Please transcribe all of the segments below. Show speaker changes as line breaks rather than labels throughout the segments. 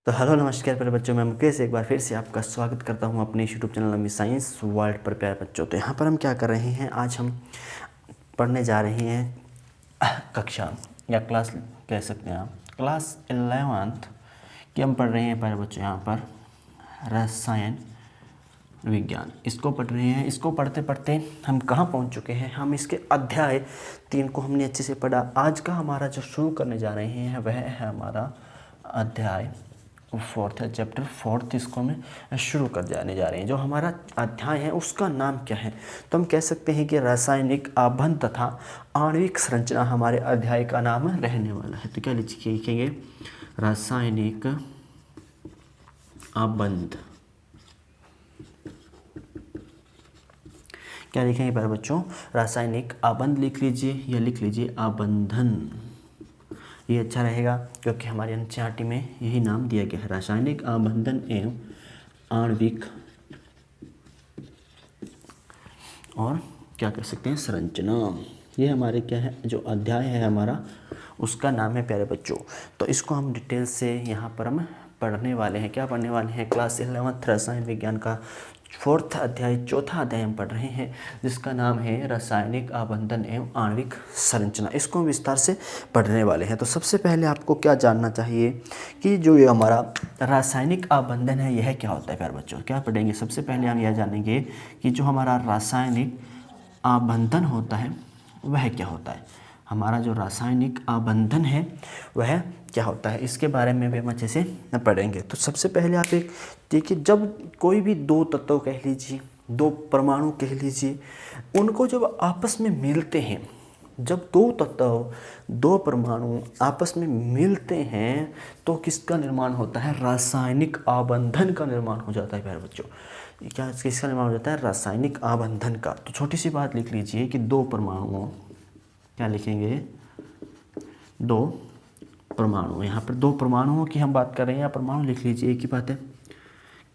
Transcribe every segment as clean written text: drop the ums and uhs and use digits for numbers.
तो हेलो नमस्कार प्यारे बच्चों, मैं मुकेश एक बार फिर से आपका स्वागत करता हूं अपने यूट्यूब चैनल में साइंस वर्ल्ड पर। प्यारे बच्चों, तो यहाँ पर हम क्या कर रहे हैं, आज हम पढ़ने जा रहे हैं कक्षा या क्लास कह सकते हैं आप, क्लास 11th की हम पढ़ रहे हैं प्यारे बच्चों। यहाँ पर रसायन विज्ञान इसको पढ़ रहे हैं। इसको पढ़ते पढ़ते हम कहाँ पहुँच चुके हैं, हम इसके अध्याय 3 को हमने अच्छे से पढ़ा। आज का हमारा जो शुरू करने जा रहे हैं वह है हमारा अध्याय 4th है, चैप्टर 4th इसको हम शुरू कर जाने जा रहे हैं। जो हमारा अध्याय है उसका नाम क्या है, तो हम कह सकते हैं कि रासायनिक आबंध तथा आणविक संरचना हमारे अध्याय का नाम रहने वाला है। तो क्या लिखेंगे, रासायनिक आबंध। क्या लिखेंगे प्यारे बच्चों, रासायनिक आबंध लिख लीजिए या लिख लीजिए आबंधन, ये अच्छा रहेगा क्योंकि हमारे एनसीईआरटी में यही नाम दिया गया है, रासायनिक आबंधन एवं आणविक और क्या कह सकते हैं संरचना। ये हमारे क्या है, जो अध्याय है हमारा उसका नाम है प्यारे बच्चों। तो इसको हम डिटेल से यहाँ पर हम पढ़ने वाले हैं। क्या पढ़ने वाले हैं, क्लास 11th रसायन विज्ञान का 4th अध्याय, चौथा अध्याय हम पढ़ रहे हैं जिसका नाम है रासायनिक आबंधन एवं आणविक संरचना। इसको हम विस्तार से पढ़ने वाले हैं। तो सबसे पहले आपको क्या जानना चाहिए कि जो ये हमारा रासायनिक आबंधन है यह क्या होता है प्यारे बच्चों। क्या पढ़ेंगे, सबसे पहले हम यह जानेंगे कि जो हमारा रासायनिक आबंधन होता है वह क्या होता है। हमारा जो रासायनिक आबंधन है वह क्या होता है, इसके बारे में भी हम अच्छे से पढ़ेंगे। तो सबसे पहले आप एक देखिए, जब कोई भी दो तत्व कह लीजिए, दो परमाणु कह लीजिए, उनको जब आपस में मिलते हैं, जब दो तत्व दो परमाणु आपस में मिलते हैं तो किसका निर्माण होता है, रासायनिक आबंधन का निर्माण हो जाता है प्यारे बच्चों। क्या किसका निर्माण हो जाता है, रासायनिक आबंधन का। तो छोटी सी बात लिख लीजिए कि दो परमाणुओं, क्या लिखेंगे, दो परमाणु। यहाँ पर दो परमाणुओं की हम बात कर रहे हैं, या परमाणु लिख लीजिए, एक ही बात है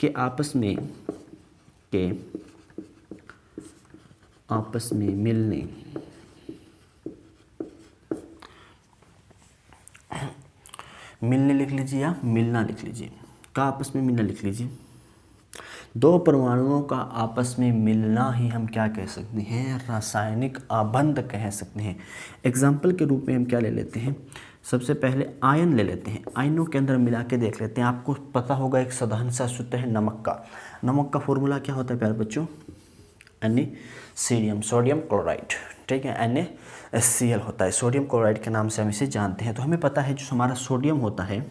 कि आपस में मिलने लिख लीजिए या मिलना लिख लीजिए, का आपस में मिलना लिख लीजिए। दो परमाणुओं का आपस में मिलना ही हम क्या कह सकते हैं, रासायनिक आबंध कह सकते हैं। एग्जाम्पल के रूप में हम क्या ले लेते हैं, सबसे पहले आयन ले लेते हैं, आयनों के अंदर मिला के देख लेते हैं। आपको पता होगा एक साधारण सा सूत्र है नमक का। नमक का फॉर्मूला क्या होता है प्यारे बच्चों, NaCl, सोडियम क्लोराइड, ठीक है, NaCl होता है, सोडियम क्लोराइड के नाम से हम इसे जानते हैं। तो हमें पता है जो हमारा सोडियम होता है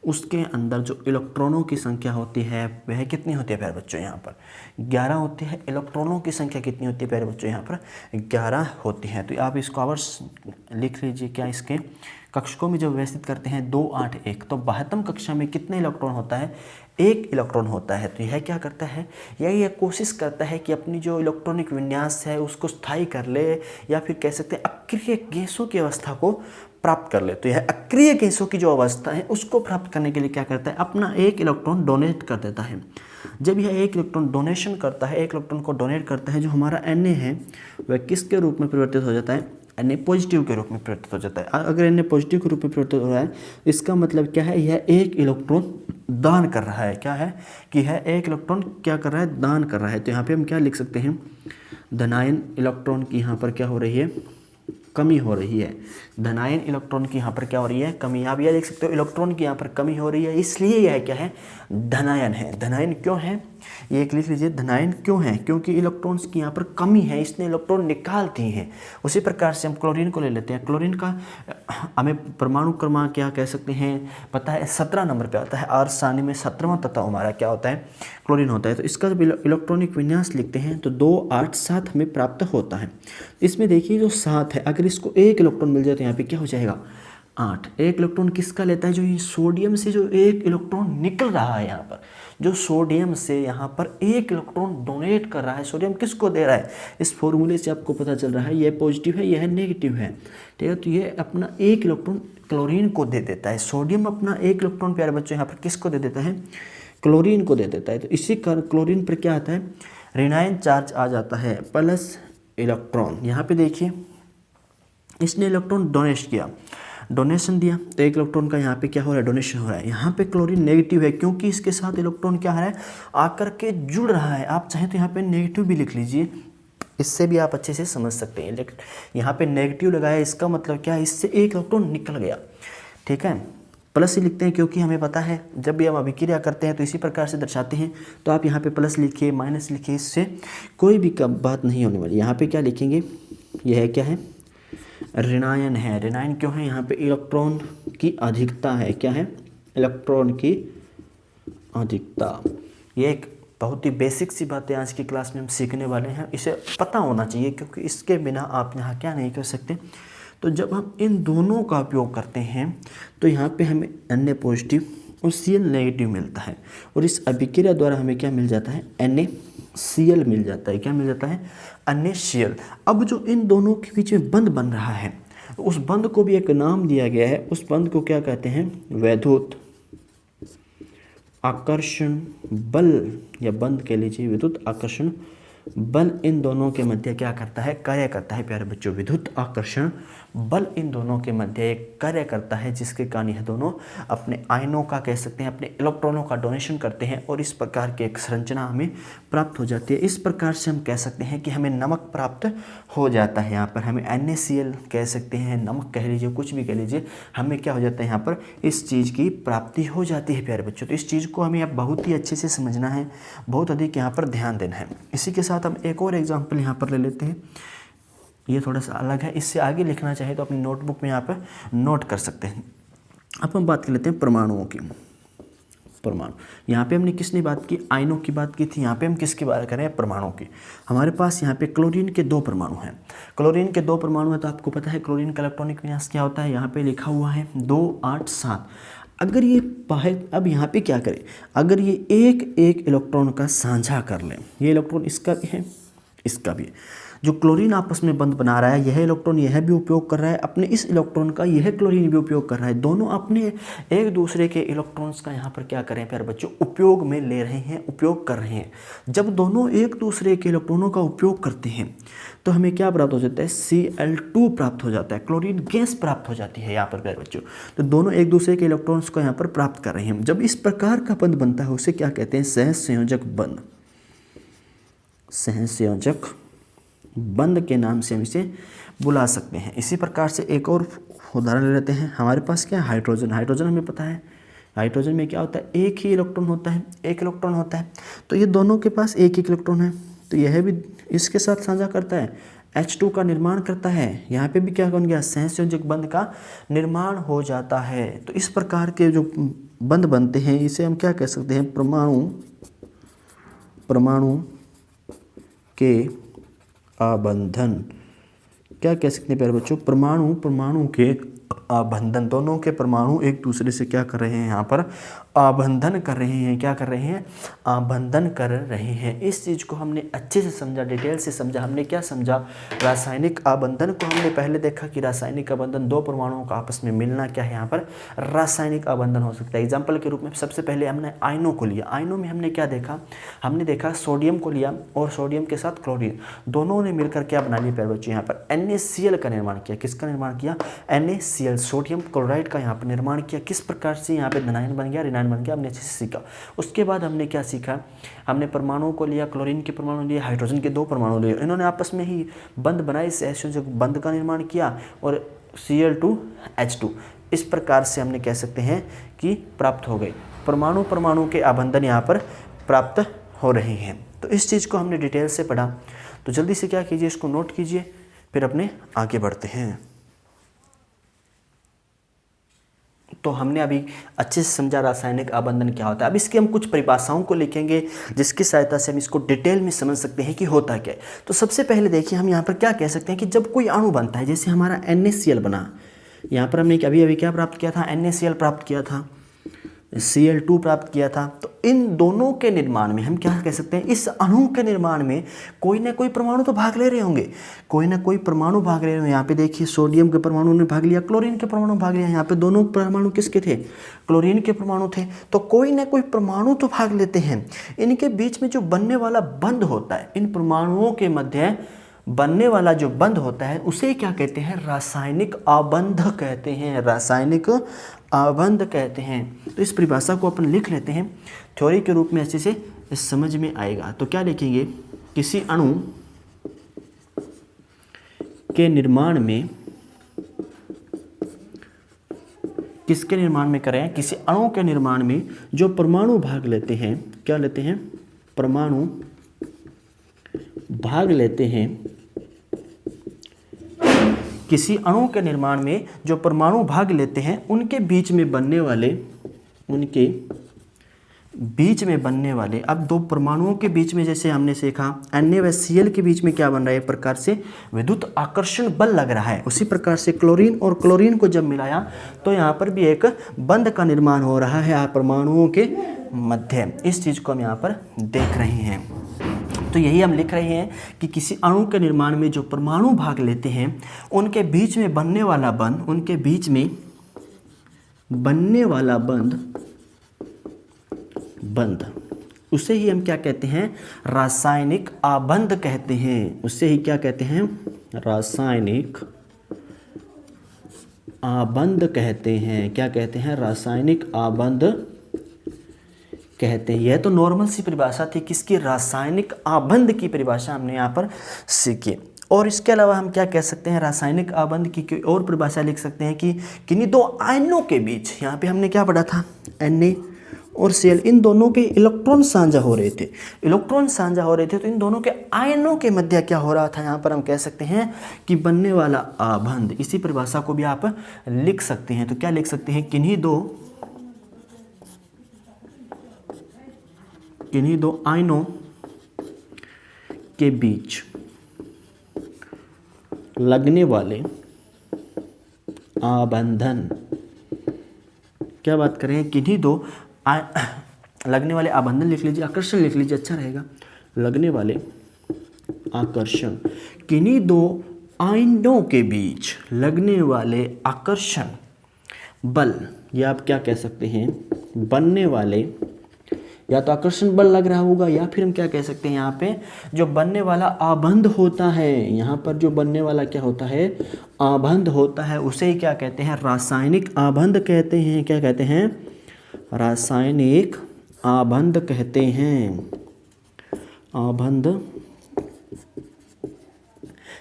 उसके अंदर जो इलेक्ट्रॉनों की संख्या होती है वह कितनी होती है प्यारे बच्चों, यहाँ पर 11 होती है। इलेक्ट्रॉनों की संख्या कितनी होती है प्यारे बच्चों, यहाँ पर 11 होती है। तो आप इसको आवर्स लिख लीजिए। क्या इसके कक्षकों में जब व्यवस्थित करते हैं 2, 8, 1, तो 72 कक्षा में कितने इलेक्ट्रॉन होता है, 1 इलेक्ट्रॉन होता है। तो यह क्या करता है, यह कोशिश करता है कि अपनी जो इलेक्ट्रॉनिक विन्यास है उसको स्थायी कर ले, या फिर कह सकते हैं अक्रिय गैसों की अवस्था को प्राप्त कर ले। तो यह अक्रिय गैसों की जो अवस्था है उसको प्राप्त करने के लिए क्या करता है, अपना 1 इलेक्ट्रॉन डोनेट कर देता है। जब यह 1 इलेक्ट्रॉन डोनेशन करता है, 1 इलेक्ट्रॉन को डोनेट करता है, जो हमारा Na है वह किसके रूप में परिवर्तित हो जाता है, Na पॉजिटिव के रूप में परिवर्तित हो जाता है। अगर Na पॉजिटिव के रूप में परिवर्तित हो रहा है इसका मतलब क्या है, यह 1 इलेक्ट्रॉन दान कर रहा है। क्या है कि यह 1 इलेक्ट्रॉन क्या कर रहा है, दान कर रहा है। तो यहाँ पे हम क्या लिख सकते हैं, धनायन इलेक्ट्रॉन की यहाँ पर क्या हो रही है, कमी हो रही है। धनायन इलेक्ट्रॉन की यहाँ पर क्या हो रही है, कमी। आप यह देख सकते हो इलेक्ट्रॉन की यहाँ पर कमी हो रही है, इसलिए यह क्या है, धनायन है। धनायन क्यों है, ये एक लिख लीजिए, धनायन क्यों है, क्योंकि इलेक्ट्रॉन्स की यहाँ पर कमी है, इसने इलेक्ट्रॉन निकाल दिए हैं। उसी प्रकार से हम क्लोरीन को ले लेते हैं। क्लोरीन का हमें परमाणु क्रमांक क्या कह सकते हैं पता है, 17 नंबर पे आता है। आर सारणी में 17वां तत्व हमारा क्या होता है, क्लोरीन होता है। तो इसका जब इलेक्ट्रॉनिक विन्यास लिखते हैं तो 2, 8, 7 हमें प्राप्त होता है। इसमें देखिए जो 7 है, अगर इसको 1 इलेक्ट्रॉन मिल जाए तो यहाँ पे क्या हो जाएगा, 8। 1 इलेक्ट्रॉन किसका लेता है, जो ये सोडियम से जो 1 इलेक्ट्रॉन निकल रहा है, यहाँ पर जो सोडियम से यहाँ पर 1 इलेक्ट्रॉन डोनेट कर रहा है, सोडियम किसको दे रहा है, इस फॉर्मूले से आपको पता चल रहा है यह पॉजिटिव है, यह नेगेटिव है, ठीक है। तो ये अपना 1 इलेक्ट्रॉन क्लोरीन को दे देता है। सोडियम अपना 1 इलेक्ट्रॉन प्यारे बच्चों यहाँ पर किसको दे देता है, क्लोरीन को दे देता है। तो इसी कारण क्लोरीन पर क्या आता है, ऋणायन चार्ज आ जाता है, प्लस इलेक्ट्रॉन। यहाँ पे देखिए इसने इलेक्ट्रॉन डोनेट किया, डोनेशन दिया तो एक इलेक्ट्रॉन का यहाँ पे क्या हो रहा है, डोनेशन हो रहा है। यहाँ पे क्लोरीन नेगेटिव है क्योंकि इसके साथ इलेक्ट्रॉन क्या है, आकर के जुड़ रहा है। आप चाहें तो यहाँ पे नेगेटिव भी लिख लीजिए, इससे भी आप अच्छे से समझ सकते हैं। यहाँ पे नेगेटिव लगाया, इसका मतलब क्या है, इससे एक इलेक्ट्रॉन निकल गया, ठीक है। प्लस ही लिखते हैं क्योंकि हमें पता है जब भी हम अभिक्रिया करते हैं तो इसी प्रकार से दर्शाते हैं। तो आप यहाँ पे प्लस लिखिए, माइनस लिखिए, इससे कोई भी कम बात नहीं होने वाली। यहाँ पे क्या लिखेंगे, यह है क्या है, ऋणायन है। ऋणायन क्यों है, यहाँ पे इलेक्ट्रॉन की अधिकता है। क्या है, इलेक्ट्रॉन की अधिकता। ये एक बहुत ही बेसिक सी बातें आज की क्लास में हम सीखने वाले हैं, इसे पता होना चाहिए क्योंकि इसके बिना आप यहाँ क्या नहीं कर सकते। तो जब हम इन दोनों का उपयोग करते हैं तो यहाँ पे हमें Na पॉजिटिव और Cl नेगेटिव मिलता है, और इस अभिक्रिया द्वारा हमें क्या मिल जाता है, NaCl मिल जाता है। क्या मिल जाता है, NaCl। अब जो इन दोनों के बीच में बंध बन रहा है, उस बंध को भी एक नाम दिया गया है। उस बंध को क्या कहते हैं, वैद्युत आकर्षण बल, या बंध कह लीजिए, विद्युत आकर्षण बल इन दोनों के मध्य क्या करता है, कार्य करता है। प्यारे बच्चों, विद्युत आकर्षण बल इन दोनों के मध्य एक कार्य करता है, जिसके कारण यह दोनों अपने आयनों का, कह सकते हैं अपने इलेक्ट्रॉनों का डोनेशन करते हैं, और इस प्रकार की एक संरचना हमें प्राप्त हो जाती है। इस प्रकार से हम कह सकते हैं कि हमें नमक प्राप्त हो जाता है। यहाँ पर हमें NaCl कह सकते हैं, नमक कह लीजिए, कुछ भी कह लीजिए, हमें क्या हो जाता है, यहाँ पर इस चीज़ की प्राप्ति हो जाती है। प्यारे बच्चों, तो इस चीज़ को हमें अब बहुत ही अच्छे से समझना है, बहुत अधिक यहाँ पर ध्यान देना है। इसी के साथ हम एक और एग्जाम्पल यहाँ पर ले लेते हैं, ये थोड़ा सा अलग है, इससे आगे लिखना चाहे तो अपनी नोटबुक में यहाँ पर नोट कर सकते हैं। अब हम बात कर लेते हैं परमाणुओं की। परमाणु, यहाँ पे हमने किसने बात की, आयनों की बात की थी, यहाँ पे हम किसकी बात कर रहे हैं, परमाणु की। हमारे पास यहाँ पे क्लोरीन के 2 परमाणु हैं। क्लोरीन के 2 परमाणु हैं, तो आपको पता है क्लोरीन का इलेक्ट्रॉनिक विन्यास क्या होता है, यहाँ पे लिखा हुआ है 2 8 7। अगर ये बाहर, अब यहाँ पे क्या करें, अगर ये एक एक इलेक्ट्रॉन का साझा कर लें, ये इलेक्ट्रॉन इसका भी है, इसका भी है, जो क्लोरीन आपस में बंध बना रहा है, यह इलेक्ट्रॉन यह भी उपयोग कर रहा है अपने इस इलेक्ट्रॉन का, यह क्लोरीन भी उपयोग कर रहा है, दोनों अपने एक दूसरे के इलेक्ट्रॉन्स का यहाँ पर क्या कर रहे हैं प्यारे बच्चों, उपयोग में ले रहे हैं, उपयोग कर रहे हैं। जब दोनों एक दूसरे के इलेक्ट्रॉनों का उपयोग करते हैं तो हमें क्या प्राप्त हो जाता है, Cl2 प्राप्त हो जाता है, क्लोरीन गैस प्राप्त हो जाती है यहाँ पर प्यारे बच्चों। तो दोनों एक दूसरे के इलेक्ट्रॉन्स को यहाँ पर प्राप्त कर रहे हैं। जब इस प्रकार का बंध बनता है उसे क्या कहते हैं, सहसंयोजक बंध। सहसंयोजक बंध के नाम से हम इसे बुला सकते हैं। इसी प्रकार से एक और उदाहरण ले लेते हैं। हमारे पास क्या है, हाइड्रोजन। हाइड्रोजन हमें पता है, हाइड्रोजन में क्या होता है, एक ही इलेक्ट्रॉन होता है, एक इलेक्ट्रॉन होता है। तो ये दोनों के पास एक एक इलेक्ट्रॉन है, तो यह भी इसके साथ साझा करता है, H2 का निर्माण करता है। यहाँ पे भी क्या बन गया, सहसंयोजक बंध का निर्माण हो जाता है। तो इस प्रकार के जो बंध बनते हैं इसे हम क्या कह सकते हैं, परमाणु के आबंधन। क्या कह सकते हैं प्यारे बच्चों, परमाणु के आबंधन। दोनों के परमाणु एक दूसरे से क्या कर रहे हैं, यहाँ पर आबंधन कर रहे हैं। क्या कर रहे हैं, आबंधन कर रहे हैं। इस चीज़ को हमने अच्छे से समझा, डिटेल से समझा। हमने क्या समझा, रासायनिक आबंधन को हमने पहले देखा कि रासायनिक आबंधन 2 परमाणुओं का आपस में मिलना क्या है, यहाँ पर रासायनिक आबंधन हो सकता है। एग्जाम्पल के रूप में सबसे पहले हमने आयनों को लिया। आयनों में हमने क्या देखा, हमने देखा सोडियम को लिया और सोडियम के साथ क्लोरीन, दोनों ने मिलकर क्या बना लिया प्यारे बच्चों, यहाँ पर NaCl का निर्माण किया। किसका निर्माण किया, NaCl, सोडियम क्लोराइड का यहाँ पर निर्माण किया। किस प्रकार से यहाँ पे धनायन बन गया, ऋणायन बन गया, हमने अच्छे से सीखा। उसके बाद हमने क्या सीखा, हमने परमाणुओं को लिया, क्लोरीन के परमाणु लिए, हाइड्रोजन के 2 परमाणु लिए, इन्होंने आपस में ही बंध बनाए, सहसंयोजक बंध का निर्माण किया और Cl2H2। इस प्रकार से हमने कह सकते हैं कि प्राप्त हो गए परमाणु के आबंधन यहाँ पर प्राप्त हो रहे हैं। तो इस चीज़ को हमने डिटेल से पढ़ा। तो जल्दी से क्या कीजिए, इसको नोट कीजिए, फिर अपने आगे बढ़ते हैं। तो हमने अभी अच्छे से समझा रासायनिक आबंधन क्या होता है। अब इसकी हम कुछ परिभाषाओं को लिखेंगे जिसकी सहायता से हम इसको डिटेल में समझ सकते हैं कि होता क्या है। तो सबसे पहले देखिए, हम यहाँ पर क्या कह सकते हैं कि जब कोई अणु बनता है, जैसे हमारा NaCl बना, यहाँ पर हमने अभी क्या प्राप्त किया था, NaCl प्राप्त किया था, Cl2 प्राप्त किया था। तो इन दोनों के निर्माण में हम क्या कह सकते हैं, इस अणु के निर्माण में कोई ना कोई परमाणु तो भाग ले रहे होंगे, कोई ना कोई परमाणु भाग ले रहे होंगे। यहाँ पे देखिए, सोडियम के परमाणु ने भाग लिया, क्लोरीन के परमाणु भाग लिया। यहाँ पे दोनों परमाणु किसके थे, क्लोरीन के परमाणु थे। तो कोई ना कोई परमाणु तो भाग लेते हैं। इनके बीच में जो बनने वाला बंध होता है, इन परमाणुओं के मध्य बनने वाला जो बंध होता है उसे क्या कहते हैं, रासायनिक आबंध कहते हैं, रासायनिक आबंध कहते हैं। तो इस परिभाषा को अपन लिख लेते हैं थ्योरी के रूप में, अच्छे से समझ में आएगा। तो क्या लिखेंगे, किसी अणु के निर्माण में, किसके निर्माण में करें, किसी अणु के निर्माण में जो परमाणु भाग लेते हैं, क्या लेते हैं, परमाणु भाग लेते हैं, किसी अणु के निर्माण में जो परमाणु भाग लेते हैं उनके बीच में बनने वाले, उनके बीच में बनने वाले, अब दो परमाणुओं के बीच में जैसे हमने सीखा Na व Cl के बीच में क्या बन रहा है, एक प्रकार से विद्युत आकर्षण बल लग रहा है। उसी प्रकार से क्लोरीन और क्लोरीन को जब मिलाया तो यहाँ पर भी एक बंध का निर्माण हो रहा है परमाणुओं के मध्य। इस चीज़ को हम यहाँ पर देख रहे हैं। तो यही हम लिख रहे हैं कि किसी अणु के निर्माण में जो परमाणु भाग लेते हैं उनके बीच में बनने वाला बंध, उनके बीच में बनने वाला बंध, उसे ही हम क्या कहते हैं, रासायनिक आबंध कहते हैं। उसे ही क्या कहते हैं, रासायनिक आबंध कहते हैं। क्या कहते हैं, रासायनिक आबंध कहते हैं। यह तो नॉर्मल सी परिभाषा थी किसकी, रासायनिक आबंध की परिभाषा हमने यहाँ पर सीखी। और इसके अलावा हम क्या कह सकते हैं, रासायनिक आबंध की कोई और परिभाषा लिख सकते हैं कि किन्हीं दो आयनों के बीच, यहाँ पे हमने क्या पढ़ा था, Na और Cl, इन दोनों के इलेक्ट्रॉन साझा हो रहे थे, इलेक्ट्रॉन साझा हो रहे थे, तो इन दोनों के आयनों के मध्य क्या हो रहा था, यहाँ पर हम कह सकते हैं कि बनने वाला आबंध। इसी परिभाषा को भी आप लिख सकते हैं। तो क्या लिख सकते हैं, किन्हीं दो आयनों के बीच लगने वाले आबंधन, क्या बात करें, किन्हीं दो लगने वाले आबंधन लिख लीजिए, आकर्षण लिख लीजिए, अच्छा रहेगा, लगने वाले आकर्षण, किन्हीं दो आयनों के बीच लगने वाले आकर्षण बल, या आप क्या कह सकते हैं, बनने वाले, या तो आकर्षण बल लग रहा होगा, या फिर हम क्या कह सकते हैं, यहाँ पे जो बनने वाला आबंध होता है, यहाँ पर जो बनने वाला क्या होता है, आबंध होता है, उसे ही क्या कहते हैं, रासायनिक आबंध कहते हैं। क्या कहते हैं, रासायनिक आबंध कहते हैं, आबंध।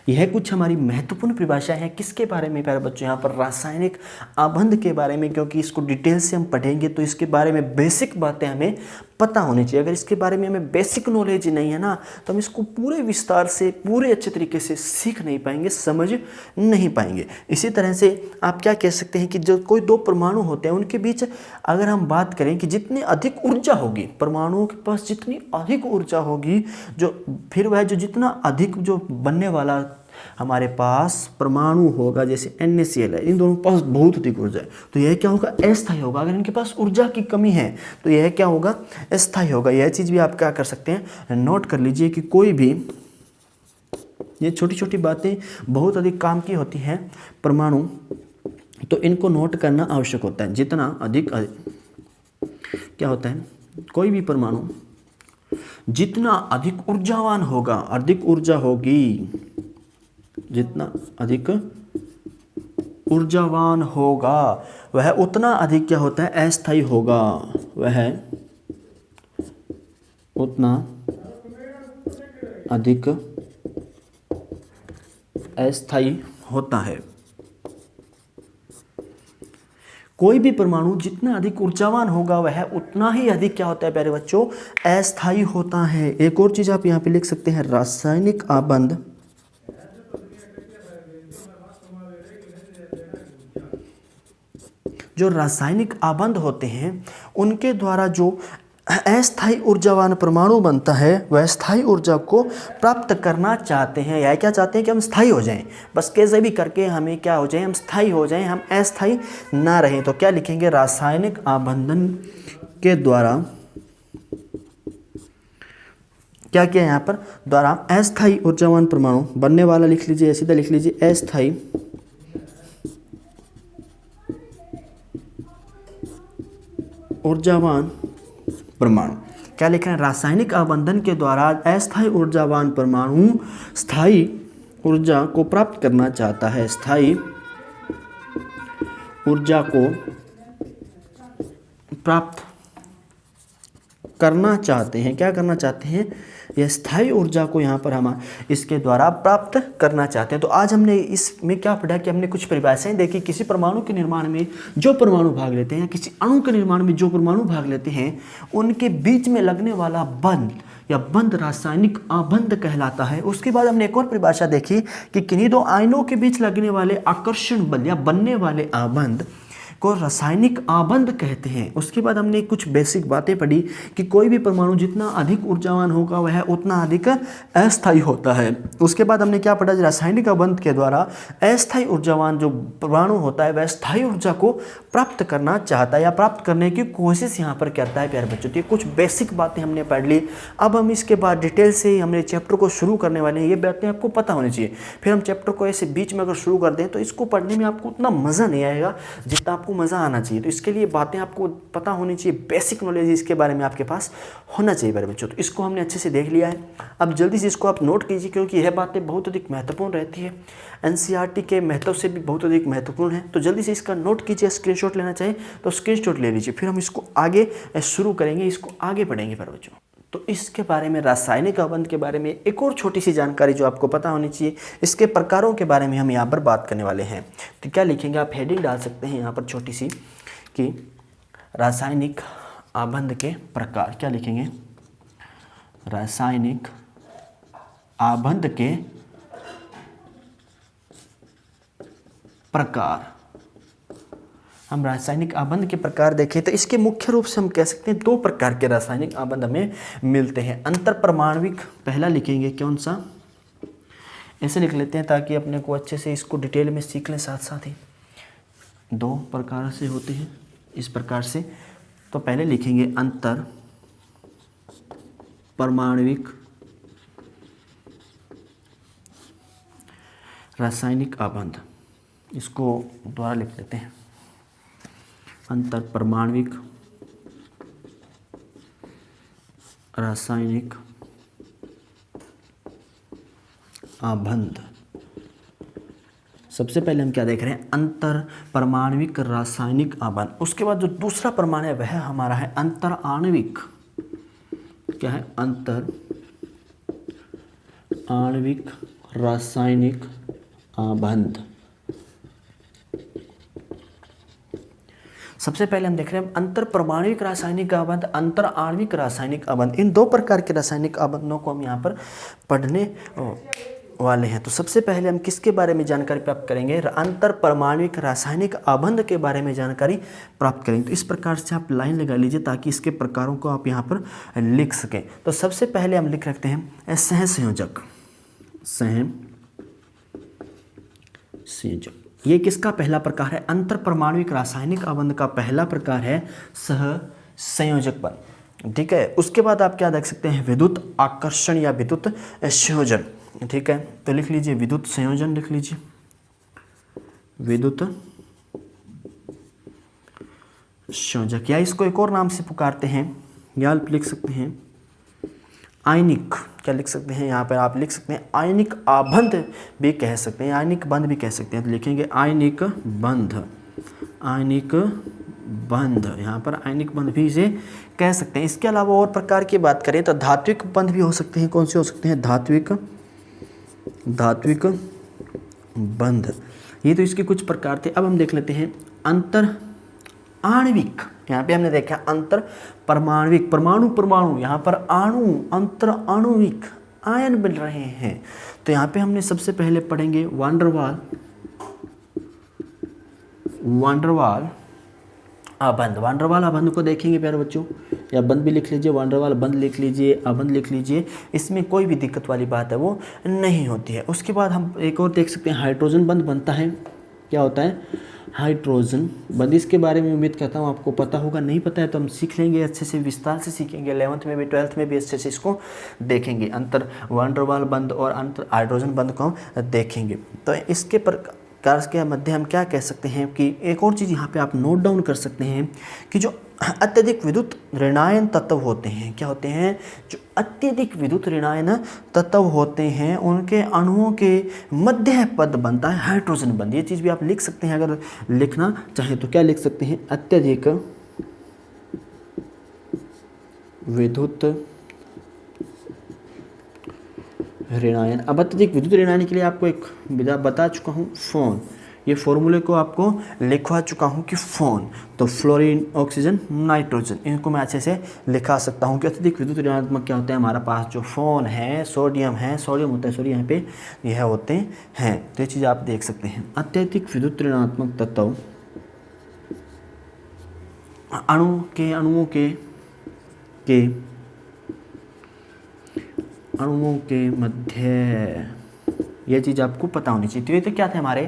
यह कुछ हमारी महत्वपूर्ण परिभाषा है। किसके बारे में प्यारे बच्चों, यहाँ पर रासायनिक आबंध के बारे में, क्योंकि इसको डिटेल से हम पढ़ेंगे तो इसके बारे में बेसिक बातें हमें पता होनी चाहिए। अगर इसके बारे में हमें बेसिक नॉलेज नहीं है ना, तो हम इसको पूरे विस्तार से, पूरे अच्छे तरीके से सीख नहीं पाएंगे, समझ नहीं पाएंगे। इसी तरह से आप क्या कह सकते हैं कि जो कोई दो परमाणु होते हैं उनके बीच अगर हम बात करें कि जितनी अधिक ऊर्जा होगी, परमाणुओं के पास जितनी अधिक ऊर्जा होगी, जो फिर वह जो जितना अधिक जो बनने वाला हमारे पास परमाणु होगा, जैसे NaCl है, इन दोनों के पास बहुत अधिक ऊर्जा है, तो यह क्या होगा, अस्थायी होगा। अगर इनके पास ऊर्जा की कमी है तो यह क्या होगा, अस्थायी होगा। यह चीज़ भी आप क्या कर सकते हैं, नोट कर लीजिए कि कोई भी ये छोटी छोटी बातें बहुत अधिक काम की होती हैं परमाणु, तो इनको नोट करना आवश्यक होता है। जितना अधिक क्या होता है, कोई भी परमाणु जितना अधिक ऊर्जावान होगा, अधिक ऊर्जा होगी, जितना अधिक ऊर्जावान होगा वह उतना अधिक क्या होता है, अस्थायी होगा, वह उतना अधिक अस्थायी होता है। कोई भी परमाणु जितना अधिक ऊर्जावान होगा वह उतना ही अधिक क्या होता है प्यारे बच्चों, अस्थायी होता है। एक और चीज आप यहाँ पे लिख सकते हैं, रासायनिक आबंध, जो रासायनिक आबंध होते हैं उनके द्वारा जो अस्थायी ऊर्जावान परमाणु बनता है वह स्थायी ऊर्जा को प्राप्त करना चाहते हैं। या क्या चाहते हैं कि हम स्थायी हो जाएं, बस कैसे भी करके हमें क्या हो जाए, हम स्थायी हो जाएं, हम अस्थायी ना रहें। तो क्या लिखेंगे, रासायनिक आबंधन के द्वारा क्या किया यहाँ पर, द्वारा अस्थायी ऊर्जावान परमाणु बनने वाला लिख लीजिए, सीधा लिख लीजिए अस्थायी ऊर्जावान परमाणु। क्या लिख रहे हैं, रासायनिक आबंधन के द्वारा अस्थायी ऊर्जावान परमाणु स्थायी ऊर्जा को प्राप्त करना चाहता है, स्थायी ऊर्जा को प्राप्त करना चाहते हैं। क्या करना चाहते हैं? यह स्थायी ऊर्जा को यहाँ पर हम इसके द्वारा प्राप्त करना चाहते हैं। तो आज हमने इसमें क्या पढ़ा कि हमने कुछ परिभाषाएं देखी। किसी परमाणु के निर्माण में जो परमाणु भाग लेते हैं या किसी अणु के निर्माण में जो परमाणु भाग लेते हैं उनके बीच में लगने वाला बंध या बंध रासायनिक आबंध कहलाता है। उसके बाद हमने एक और परिभाषा देखी कि किन्हीं दो आयनों के बीच लगने वाले आकर्षण बल या बनने वाले आबंध को रासायनिक आबंध कहते हैं। उसके बाद हमने कुछ बेसिक बातें पढ़ी कि कोई भी परमाणु जितना अधिक ऊर्जावान होगा वह उतना अधिक अस्थायी होता है। उसके बाद हमने क्या पढ़ा? रासायनिक आबंध के द्वारा अस्थायी ऊर्जावान जो परमाणु होता है वह स्थायी ऊर्जा को प्राप्त करना चाहता है या प्राप्त करने की कोशिश यहाँ पर करता है। प्यारे बच्चों, तो ये कुछ बेसिक बातें हमने पढ़ ली। अब हम इसके बाद डिटेल से हमने चैप्टर को शुरू करने वाले हैं। ये बातें आपको पता होनी चाहिए। फिर हम चैप्टर को ऐसे बीच में अगर शुरू कर दें तो इसको पढ़ने में आपको उतना मज़ा नहीं आएगा जितना आपको मज़ा आना चाहिए। तो इसके लिए बातें आपको पता होनी चाहिए, बेसिक नॉलेज इसके बारे में आपके पास होना चाहिए मेरे बच्चों। तो इसको हमने अच्छे से देख लिया है। अब जल्दी से इसको आप नोट कीजिए क्योंकि यह बातें बहुत अधिक महत्वपूर्ण रहती है, एनसीईआरटी के महत्व से भी बहुत अधिक महत्वपूर्ण है। तो जल्दी से इसका नोट कीजिए। स्क्रीनशॉट लेना चाहिए तो स्क्रीनशॉट ले लीजिए। फिर हम इसको आगे शुरू करेंगे, इसको आगे बढ़ेंगे मेरे बच्चों। तो इसके बारे में, रासायनिक आबंध के बारे में एक और छोटी सी जानकारी जो आपको पता होनी चाहिए, इसके प्रकारों के बारे में हम यहाँ पर बात करने वाले हैं। तो क्या लिखेंगे आप? हेडिंग डाल सकते हैं यहाँ पर छोटी सी कि रासायनिक आबंध के प्रकार। क्या लिखेंगे? रासायनिक आबंध के प्रकार। हम रासायनिक आबंध के प्रकार देखें तो इसके मुख्य रूप से हम कह सकते हैं दो प्रकार के रासायनिक आबंध हमें मिलते हैं। अंतर परमाणविक पहला लिखेंगे, कौन सा? ऐसे लिख लेते हैं ताकि अपने को अच्छे से इसको डिटेल में सीख लें साथ साथ ही। दो प्रकार से होते हैं इस प्रकार से। तो पहले लिखेंगे अंतर परमाणविक रासायनिक आबंध। इसको दोबारा लिख लेते हैं, अंतर परमाणविक रासायनिक आबंध। सबसे पहले हम क्या देख रहे हैं? अंतर परमाणविक रासायनिक आबंध। उसके बाद जो दूसरा परमाणु है वह हमारा है अंतर आणविक। क्या है? अंतर आणविक रासायनिक आबंध। सबसे पहले हम देख रहे हैं अंतर परमाणविक रासायनिक आबंध, अंतर आणविक रासायनिक आबंध। इन दो प्रकार के रासायनिक आबंधों को हम यहाँ पर पढ़ने वाले हैं। तो सबसे पहले हम किसके बारे में जानकारी प्राप्त करेंगे? अंतर परमाणविक रासायनिक आबंध के बारे में जानकारी प्राप्त करेंगे। तो इस प्रकार से आप लाइन लगा लीजिए ताकि इसके प्रकारों को आप यहाँ पर लिख सकें। तो सबसे पहले हम लिख रखते हैं सहसंयोजक। सहसंयोजक ये किसका पहला प्रकार है? अंतर परमाणविक रासायनिक आबंध का पहला प्रकार है सहसंयोजक बंध। ठीक है। उसके बाद आप क्या देख सकते हैं? विद्युत आकर्षण या विद्युत संयोजन। ठीक है, तो लिख लीजिए विद्युत संयोजन, लिख लीजिए विद्युत संयोजक, या इसको एक और नाम से पुकारते हैं, या आप लिख सकते हैं आयनिक। क्या लिख सकते हैं यहाँ पर? आप लिख सकते हैं आयनिक आबंध भी कह सकते हैं, आयनिक बंध भी कह सकते हैं। तो लिखेंगे आयनिक बंध। आयनिक बंध, यहाँ पर आयनिक बंध भी इसे कह सकते हैं। इसके अलावा और प्रकार की बात करें तो धात्विक बंध भी हो सकते हैं। कौन से हो सकते हैं? धात्विक बंध। ये तो इसके कुछ प्रकार थे। अब हम देख लेते हैं अंतर आणविक। यहाँ पे हमने देखा अंतर परमाणविक, परमाणु, यहाँ पर अणु, अंतर आणविक, आयन मिल रहे हैं। तो यहाँ पे हमने सबसे पहले पढ़ेंगे वान डर वाल आबंध। वान डर वाल आबंध को देखेंगे प्यारे बच्चों, या बंद भी लिख लीजिए, वान डर वाल बंद लिख लीजिए, आबंध लिख लीजिए। इसमें कोई भी दिक्कत वाली बात है वो नहीं होती है। उसके बाद हम एक और देख सकते हैं हाइड्रोजन बंध बनता है। क्या होता है? हाइड्रोजन बंध। इसके बारे में उम्मीद करता हूँ आपको पता होगा, नहीं पता है तो हम सीख लेंगे, अच्छे से विस्तार से सीखेंगे। 11th में भी 12th में भी अच्छे से इसको देखेंगे। अंतर वान डर वाल बंध और अंतर हाइड्रोजन बंध को हम देखेंगे। तो इसके प्रकार के मध्य हम क्या कह सकते हैं कि एक और चीज़ यहाँ पे आप नोट डाउन कर सकते हैं कि जो अत्यधिक विद्युत ऋणायन तत्व होते हैं। क्या होते हैं? जो अत्यधिक विद्युत ऋणायन तत्व होते हैं उनके अणुओं के मध्य पद बनता है हाइड्रोजन बंध। ये चीज़ भी आप लिख सकते हैं, अगर लिखना चाहें तो क्या लिख सकते हैं? अत्यधिक विद्युत ऋणायन। अब अत्यधिक विद्युत ऋणायन के लिए आपको एक विधा बता चुका हूँ, फोन। ये फॉर्मूले को आपको लिखवा चुका हूँ कि फोन, तो फ्लोरीन, ऑक्सीजन, नाइट्रोजन, इनको मैं अच्छे से लिखा सकता हूँ कि अत्यधिक विद्युत ऋणात्मक क्या होता है? हमारा पास जो फोन है, सोडियम है, सोडियम होता है, सॉरी यहाँ पे यह होते हैं। तो ये चीज़ आप देख सकते हैं। अत्यधिक विद्युत ऋणात्मक तत्व अणुओं के मध्य, ये चीज़ आपको पता होनी चाहिए। तो ये तो क्या थे? हमारे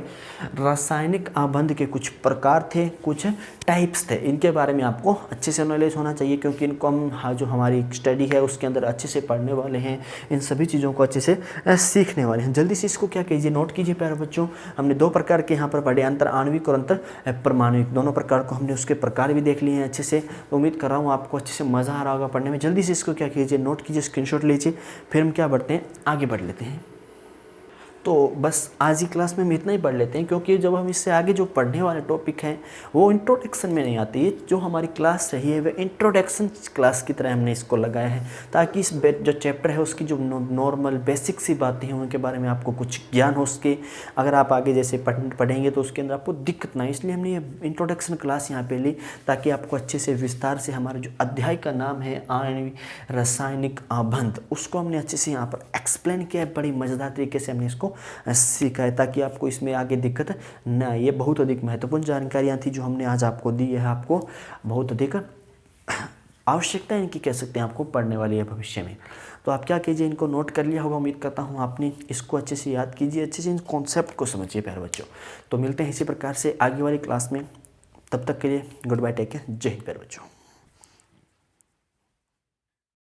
रासायनिक आबंध के कुछ प्रकार थे, कुछ टाइप्स थे। इनके बारे में आपको अच्छे से नॉलेज होना चाहिए, क्योंकि इनको हम जो हमारी स्टडी है उसके अंदर अच्छे से पढ़ने वाले हैं, इन सभी चीज़ों को अच्छे से सीखने वाले हैं। जल्दी से इसको क्या कीजिए, नोट कीजिए प्यारे बच्चों। हमने दो प्रकार के यहाँ पर पढ़े, अंतर आणविक और अंतर परमाणुविक। दोनों प्रकार को हमने उसके प्रकार भी देख लिए हैं अच्छे से। उम्मीद कर रहा हूँ आपको अच्छे से मज़ा आ रहा होगा पढ़ने में। जल्दी से इसको क्या कीजिए, नोट कीजिए, स्क्रीनशॉट लीजिए, फिर हम क्या बढ़ते हैं, आगे बढ़ लेते हैं। तो बस आज ही क्लास में हम इतना ही पढ़ लेते हैं, क्योंकि जब हम इससे आगे जो पढ़ने वाले टॉपिक हैं वो इंट्रोडक्शन में नहीं आती है। जो हमारी क्लास रही है वह इंट्रोडक्शन क्लास की तरह हमने इसको लगाया है, ताकि इस जो चैप्टर है उसकी जो नॉर्मल बेसिक सी बातें हैं उनके बारे में आपको कुछ ज्ञान हो सके। अगर आप आगे जैसे पढ़ेंगे तो उसके अंदर आपको दिक्कत ना, इसलिए हमने ये इंट्रोडक्शन क्लास यहाँ पे ली, ताकि आपको अच्छे से विस्तार से हमारा जो अध्याय का नाम है आणविक रासायनिक आबंध, उसको हमने अच्छे से यहाँ पर एक्सप्लेन किया है। बड़ी मज़ेदार तरीके से हमने इसको सीखा है, ताकि आपको इसमें आगे दिक्कत न आए। ये बहुत अधिक महत्वपूर्ण जानकारियाँ थी जो हमने आज आपको दी है। आपको बहुत अधिक आवश्यकता इनकी कह सकते हैं आपको पढ़ने वाली है भविष्य में। तो आप क्या कीजिए, इनको नोट कर लिया होगा, उम्मीद करता हूँ आपने इसको अच्छे से याद कीजिए, अच्छे से इन कॉन्सेप्ट को समझिए प्यारे बच्चों। तो मिलते हैं इसी प्रकार से आगे वाली क्लास में, तब तक के लिए गुड बाय, टेक केयर, जय हिंद प्यारे बच्चों।